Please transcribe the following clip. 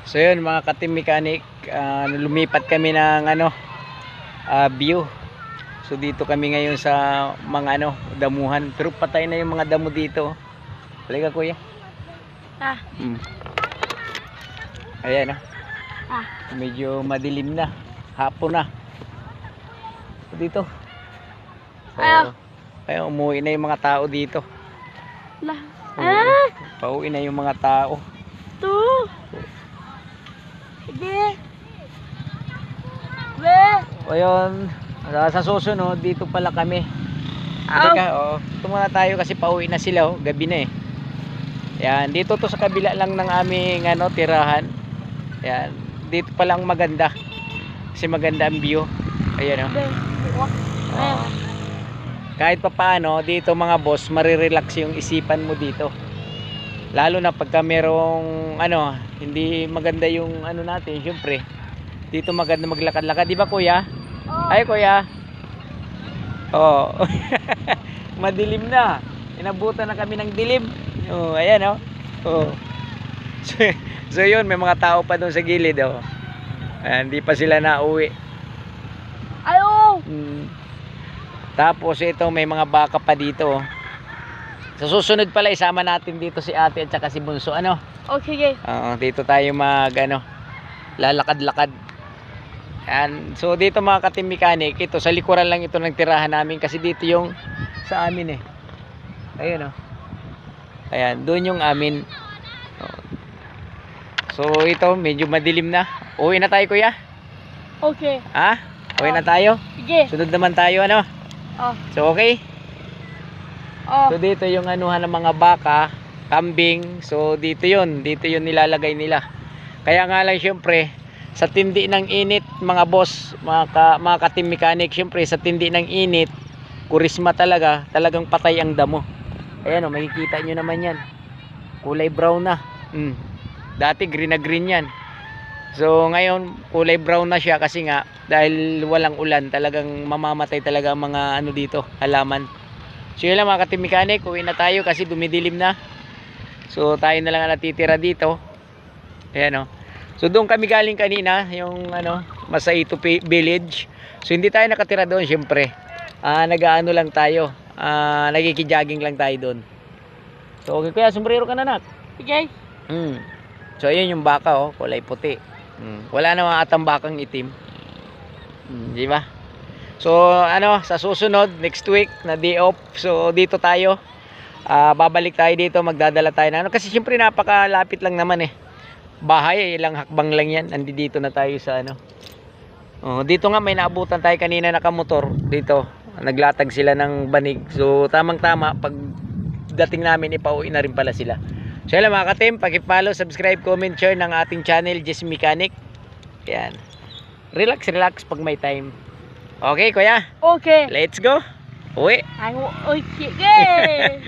So yun mga ka-team mechanic, lumipat kami ng view. So dito kami ngayon sa mga damuhan, pero patay na yung mga damo dito. Halika kuya. Ayan medyo madilim na, hapon na dito. So, ayun, umuwi na yung mga tao dito. Pauwi na yung mga tao. Ayun, sa susunod dito pala kami. Teka, ito muna tayo kasi pauwi na sila, gabi na eh. Yan, dito to sa kabila lang ng aming tirahan. Yan, dito pa lang maganda. Kasi maganda ang view. Ayan kahit pa paano dito mga boss, marirelax yung isipan mo dito. Lalo na pagka merong hindi maganda yung natin, syempre. Dito maganda maglakad-lakad, di ba kuya? Ay kuya. Madilim na. Inabutan na kami ng dilim. Ayan So yun, may mga tao pa doon sa gilid hindi pa sila nauwi. Tapos ito may mga baka pa dito. Sa susunod pala isama natin dito si ate at saka si Bunso. Okay. Dito tayo lalakad-lakad. So dito mga ka-team mechanic, ito sa likuran lang ito ng tirahan namin kasi dito yung sa amin eh. Ayun Ayan, doon yung amin. So ito medyo madilim na. Uwi na tayo kuya. Okay. Uwi na tayo. Sige. Sunod naman tayo So okay. So dito yung ng mga baka, kambing. So dito yun nilalagay nila. Kaya nga lang syempre sa tindi ng init mga boss, mga ka-team mechanic, syempre sa tindi ng init, kurisma talagang patay ang damo. Ayan makikita nyo naman yan. Kulay brown na. Dati green na green yan. So ngayon kulay brown na siya kasi nga dahil walang ulan, talagang mamamatay talaga ang mga dito, halaman. So yun lang mga ka-team mechanic, uwi na tayo kasi dumidilim na. So tayo na lang natitira dito. Ayan So doon kami galing kanina, yung Masaito Village. So hindi tayo nakatira doon syempre. Nag-aano lang tayo. Nagiki-jogging lang tayo doon. So okay kuya, sombrero ka na nak. Okay. So ayun yung baka kulay puti. Wala namang atang bakang itim. Di ba? So sa susunod next week na day off, so dito tayo. Babalik tayo dito, magdadala tayo na kasi syempre napakalapit lang naman eh. Bahay ilang hakbang lang yan. Dito na tayo sa dito nga may naabutan tayo kanina nakamotor dito. Naglatag sila ng banig. So tamang tama pag dating namin ipauwi na rin pala sila. So yun lang mga ka-team, paki-follow, subscribe, comment, share ng ating channel Jess Mechanic. Yan. Relax pag may time. Okay kuya? Okay. Let's go. Uwi. Okay.